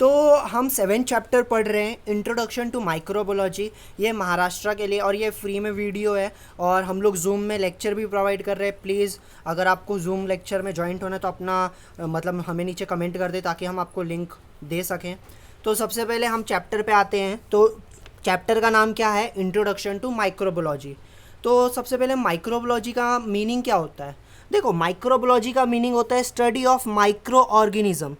तो हम 7 चैप्टर पढ़ रहे हैं, इंट्रोडक्शन टू माइक्रोबायोलॉजी। ये महाराष्ट्र के लिए और ये फ्री में वीडियो है, और हम लोग जूम में लेक्चर भी प्रोवाइड कर रहे हैं। प्लीज़ अगर आपको जूम लेक्चर में ज्वाइंट होना है तो अपना मतलब हमें नीचे कमेंट कर दे ताकि हम आपको लिंक दे सकें। तो सबसे पहले हम चैप्टर पे आते हैं। तो चैप्टर का नाम क्या है? Introduction to microbiology. तो सबसे पहले माइक्रोबायोलॉजी का मीनिंग क्या होता है? देखो, माइक्रोबायोलॉजी का मीनिंग होता है study of micro organism.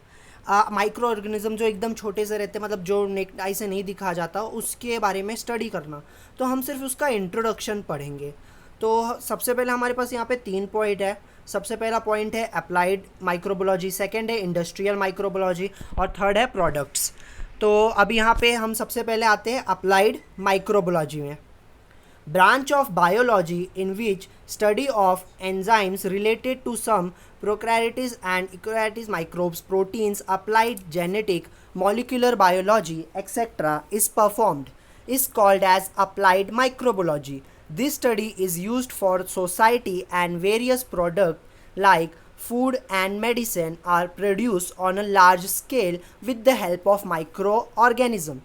Micro organism जो एकदम छोटे से रहते हैं, मतलब जो नेक्ड आई से नहीं दिखा जाता, उसके बारे में स्टडी करना। तो हम सिर्फ उसका इंट्रोडक्शन पढ़ेंगे। तो सबसे पहले हमारे पास यहाँ पे 3 पॉइंट है। सबसे पहला पॉइंट है अप्लाइड माइक्रोबायोलॉजी, सेकंड है इंडस्ट्रियल माइक्रोबायोलॉजी, और थर्ड है प्रोडक्ट्स। तो अब यहाँ पे हम सबसे पहले आते हैं अप्लाइड माइक्रोबायोलॉजी में। Branch of biology in which study of enzymes related to some prokaryotes and eukaryotes microbes, proteins, applied genetic, molecular biology, etc. is performed is called as applied microbiology. This study is used for society, and various products like food and medicine are produced on a large scale with the help of microorganism.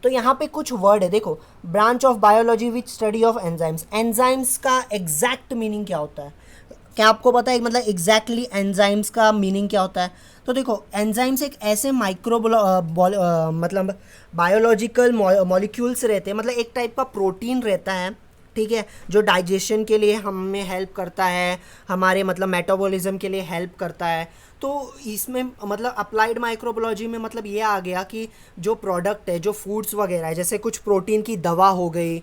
तो यहाँ पे कुछ word है, देखो, branch of biology which study of enzymes. Enzymes का exact meaning क्या होता है? क्या आपको पता है मतलब एग्जैक्टली एंजाइम्स का मीनिंग क्या होता है? तो देखो, एंजाइम्स एक ऐसे मतलब बायोलॉजिकल मॉलिक्यूल्स रहते हैं, मतलब एक टाइप का प्रोटीन रहता है, ठीक है, जो डाइजेशन के लिए हमें हेल्प करता है, हमारे मतलब मेटाबॉलिज्म के लिए हेल्प करता है। तो इसमें मतलब अप्लाइड माइक्रोबायोलॉजी में मतलब ये आ गया कि जो प्रोडक्ट है, जो फूड्स वगैरह है, जैसे कुछ प्रोटीन की दवा हो गई,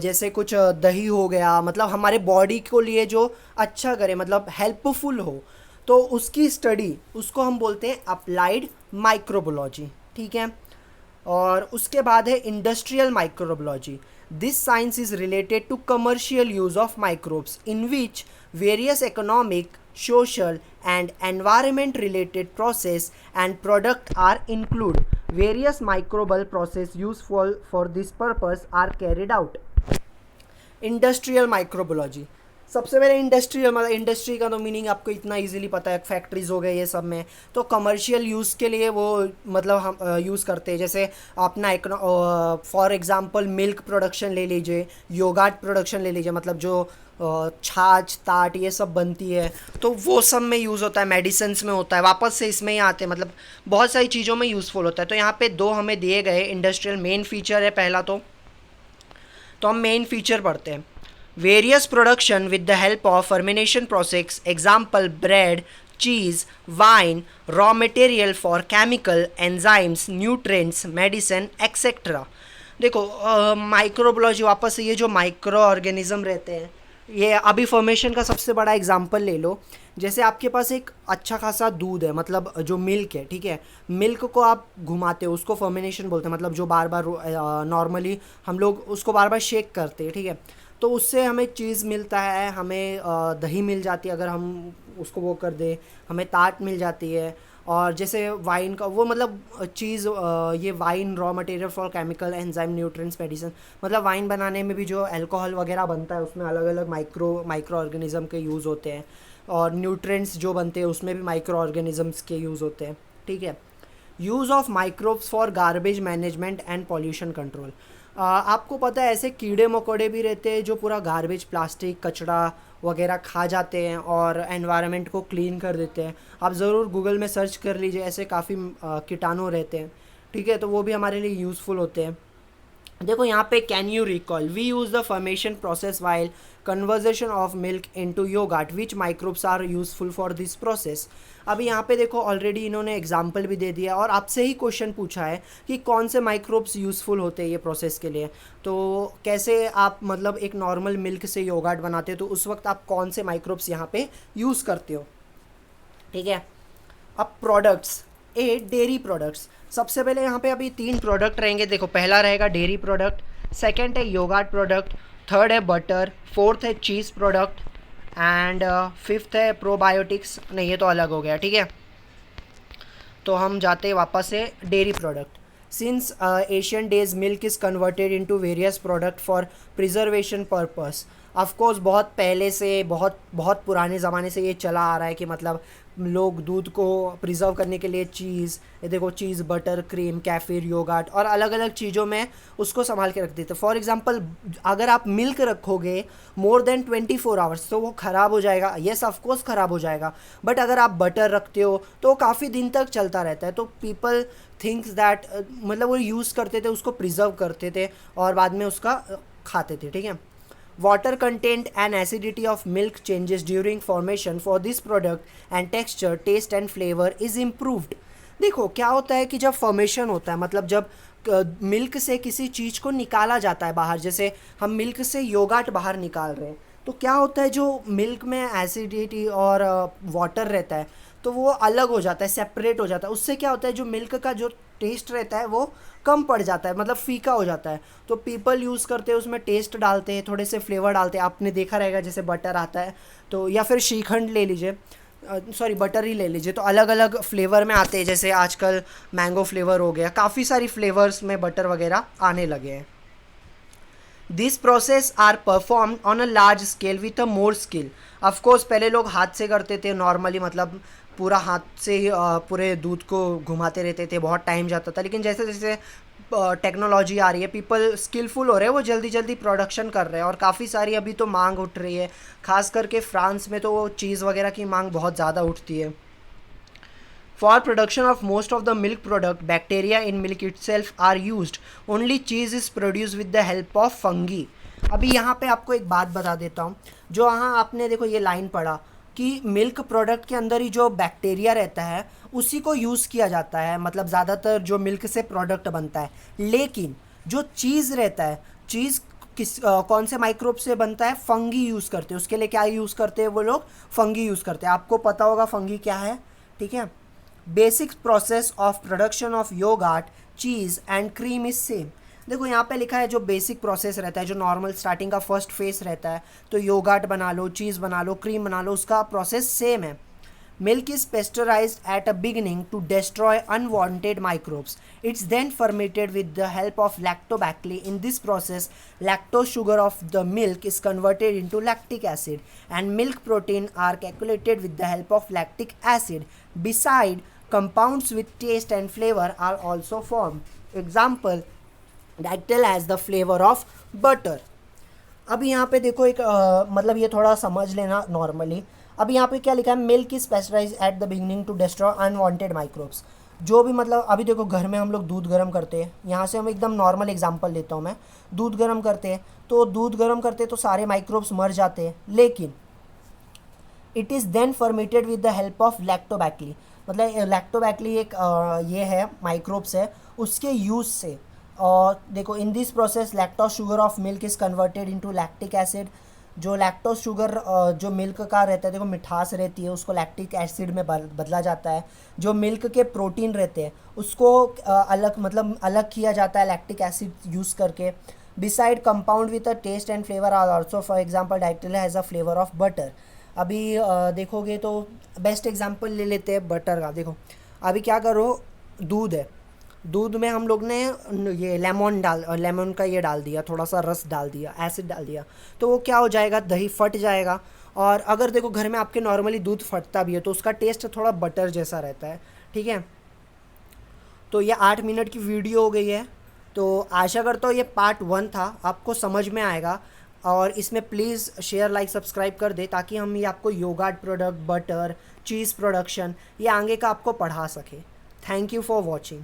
जैसे कुछ दही हो गया, मतलब हमारे बॉडी को लिए जो अच्छा करे, मतलब हेल्पफुल हो, तो उसकी स्टडी, उसको हम बोलते हैं अप्लाइड माइक्रोबायोलॉजी, ठीक है। और उसके बाद है industrial microbiology. This science is related to commercial use of microbes in which various economic, social and environment related process and product are include. Various microbial process useful for this purpose are carried out. Industrial microbiology. सबसे पहले industrial, मतलब industry का तो meaning आपको इतना easily पता है, factories हो गए ये सब में। तो कमर्शियल यूज़ के लिए वो मतलब हम यूज़ करते हैं, जैसे अपना एक फॉर एग्जांपल मिल्क प्रोडक्शन ले लीजिए, योगार्ट प्रोडक्शन ले लीजिए, मतलब जो छाछ ताट ये सब बनती है, तो वो सब में यूज़ होता है, मेडिसिन्स में होता है, वापस से इसमें ही आते हैं, मतलब बहुत सारी चीज़ों में यूज़फुल होता है। तो यहाँ पे 2 हमें दिए गए इंडस्ट्रियल मेन फीचर है पहला। तो हम मेन फीचर पढ़ते हैं। Various production with the help of fermentation process, example bread, cheese, wine, raw material for chemical, enzymes, nutrients, medicine etcetera. देखो, माइक्रोबायोलॉजी वापस से, ये जो माइक्रो ऑर्गेनिज्म रहते हैं, ये अभी फॉर्मेशन का सबसे बड़ा एग्जांपल ले लो। जैसे आपके पास एक अच्छा खासा दूध है, मतलब जो मिल्क है, ठीक है, मिल्क को आप घुमाते हो, उसको फर्मिनेशन बोलते हैं, मतलब जो बार बार नॉर्मली हम लोग उसको बार बार शेक करते हैं, ठीक है। तो उससे हमें चीज़ मिलता है, हमें दही मिल जाती है अगर हम उसको वो कर दें, हमें ताट मिल जाती है। और जैसे वाइन का वो मतलब चीज़, ये wine raw material for chemical, enzyme, nutrients, medicine, मतलब वाइन बनाने में भी जो अल्कोहल वगैरह बनता है उसमें अलग अलग माइक्रो ऑर्गेनिज्म के यूज़ होते हैं, और न्यूट्रिएंट्स जो बनते हैं उसमें भी माइक्रो ऑर्गेनिजम्स के यूज़ होते हैं, ठीक है। Use of microbes for garbage management and pollution control. आपको पता है ऐसे कीड़े मकोड़े भी रहते हैं जो पूरा गार्बेज, प्लास्टिक, कचरा वगैरह खा जाते हैं और एनवायरनमेंट को क्लीन कर देते हैं। आप ज़रूर गूगल में सर्च कर लीजिए, ऐसे काफ़ी कीटाणु रहते हैं, ठीक है, तो वो भी हमारे लिए यूज़फुल होते हैं। देखो यहाँ पे, can you recall, we use the fermentation process while conversion of milk into yoghurt, which microbes are useful for this process. अभी यहाँ पे देखो, ऑलरेडी इन्होंने एग्जाम्पल भी दे दिया और आपसे ही क्वेश्चन पूछा है कि कौन से माइक्रोब्स यूज़फुल होते हैं ये प्रोसेस के लिए। तो कैसे आप मतलब एक नॉर्मल मिल्क से योगर्ट बनाते हो, तो उस वक्त आप कौन से माइक्रोब्स यहाँ पे यूज़ करते हो, ठीक है। अब प्रोडक्ट्स, डेयरी प्रोडक्ट्स। सबसे पहले यहाँ पे अभी 3 प्रोडक्ट रहेंगे। देखो, पहला रहेगा डेयरी प्रोडक्ट, सेकंड है योगर्ट प्रोडक्ट, थर्ड है बटर, फोर्थ है चीज़ प्रोडक्ट, एंड फिफ्थ है प्रोबायोटिक्स। नहीं, ये तो अलग हो गया, ठीक है। तो हम जाते हैं वापस से dairy product. Since Asian days milk is converted into various product for preservation purpose. Of course बहुत पहले से, बहुत बहुत पुराने ज़माने से ये चला आ रहा है कि मतलब लोग दूध को प्रिजर्व करने के लिए चीज़, ये देखो चीज़, बटर, क्रीम, कैफिर, योगर्ट और अलग अलग चीज़ों में उसको संभाल के रख देते। फॉर एग्जांपल अगर आप मिल्क रखोगे मोर देन 24 आवर्स तो वो ख़राब हो जाएगा। येस ऑफकोर्स ख़राब हो जाएगा, बट अगर आप बटर रखते हो तो काफ़ी दिन तक चलता रहता है। तो पीपल थिंक्स दैट मतलब वो यूज़ करते थे, उसको प्रिजर्व करते थे और बाद में उसका खाते थे, ठीक है। Water content and acidity of milk changes during formation for this product and texture, taste and flavor is improved। देखो क्या होता है कि जब फॉर्मेशन होता है, मतलब जब मिल्क से किसी चीज़ को निकाला जाता है बाहर, जैसे हम मिल्क से योगर्ट बाहर निकाल रहे हैं, तो क्या होता है जो मिल्क में एसिडिटी और वाटर रहता है तो वो अलग हो जाता है, सेपरेट हो जाता है। उससे क्या होता है जो मिल्क का जो टेस्ट रहता है वो कम पड़ जाता है, मतलब फीका हो जाता है। तो पीपल यूज़ करते हैं, उसमें टेस्ट डालते हैं, थोड़े से फ्लेवर डालते हैं। आपने देखा रहेगा जैसे बटर आता है तो, या फिर श्रीखंड ले लीजिए, सॉरी बटर ही ले लीजिए, तो अलग अलग फ्लेवर में आते हैं। जैसे आजकल मैंगो फ्लेवर हो गया, काफ़ी सारी फ्लेवर्स में बटर वगैरह आने लगे हैं। This process are perform on a large scale with a more skill. Of course पहले लोग हाथ से करते थे नॉर्मली, मतलब पूरा हाथ से ही पूरे दूध को घुमाते रहते थे, बहुत टाइम जाता था। लेकिन जैसे जैसे टेक्नोलॉजी आ रही है, पीपल स्किलफुल हो रहे हैं, वो जल्दी जल्दी प्रोडक्शन कर रहे हैं और काफ़ी सारी अभी तो मांग उठ रही है। खास करके फ्रांस में तो वो चीज़ वगैरह की मांग बहुत ज़्यादा उठती है। For production of most of the milk product, bacteria in milk itself are used. Only cheese is produced with the help of fungi. अभी यहाँ पे आपको एक बात बता देता हूँ। जो यहाँ आपने देखो ये लाइन पढ़ा कि मिल्क प्रोडक्ट के अंदर ही जो बैक्टीरिया रहता है उसी को यूज़ किया जाता है, मतलब ज़्यादातर जो मिल्क से प्रोडक्ट बनता है। लेकिन जो चीज़ रहता है, चीज़ कौन से माइक्रोब से बनता है? फंगी यूज़ करते हैं। उसके लिए क्या यूज़ करते हैं वो लोग? फंगी यूज़ करते हैं। आपको पता होगा फंगी क्या है, ठीक है। Basic process of production of yoghurt, cheese and cream is same. देखो यहाँ पे लिखा है जो बेसिक प्रोसेस रहता है, जो नॉर्मल स्टार्टिंग का फर्स्ट फेस रहता है, तो योगर्ट बना लो, चीज़ बना लो, क्रीम बना लो, उसका प्रोसेस सेम है। Milk is pasteurized at a beginning to destroy unwanted microbes. It's then fermented with the help of lactobacilli. In this process, lactose sugar of the milk is converted into lactic acid, and milk protein are calculated with the help of lactic acid. Beside, compounds with taste and flavor are also formed. Example, dactyl has the flavor of butter. अब यहाँ पे देखो एक मतलब ये थोड़ा समझ लेना नॉर्मली। अब यहाँ पे क्या लिखा है? Milk is pasteurise at the beginning to destroy unwanted microbes. जो भी मतलब अभी देखो घर में हम लोग दूध गर्म करते हैं, यहाँ से हम एकदम नॉर्मल एग्जांपल लेता हूँ मैं। दूध गर्म करते हैं तो दूध गर्म करते हैं तो सारे माइक्रोब्स मर जाते हैं, लेकिन it is then fermented with the help of lactobacilli. मतलब लैक्टोबैक्ली एक ये है माइक्रोब्स है, उसके यूज़ से। और देखो in this process lactose sugar of milk is converted into lactic acid. जो लैक्टोज शुगर जो मिल्क का रहता है, देखो मिठास रहती है, उसको लैक्टिक एसिड में बदला जाता है। जो मिल्क के प्रोटीन रहते हैं उसको अलग मतलब अलग किया जाता है लैक्टिक एसिड यूज़ करके। Beside compound with a taste and flavour are also, for example diacetyl has a flavour of butter. अभी देखोगे तो बेस्ट एग्जांपल ले लेते हैं बटर का। देखो अभी क्या करो, दूध है, दूध में हम लोग ने ये लेमन का ये डाल दिया, थोड़ा सा रस डाल दिया, एसिड डाल दिया, तो वो क्या हो जाएगा? दही फट जाएगा। और अगर देखो घर में आपके नॉर्मली दूध फटता भी है तो उसका टेस्ट थोड़ा बटर जैसा रहता है, ठीक है। तो ये 8 मिनट की वीडियो हो गई है, तो आशा करता हूँ ये पार्ट 1 था, आपको समझ में आएगा। और इसमें प्लीज़ शेयर लाइक सब्सक्राइब कर दे ताकि हम ये आपको योगर्ट प्रोडक्ट, बटर, चीज़ प्रोडक्शन ये आगे का आपको पढ़ा सके। Thank you for watching.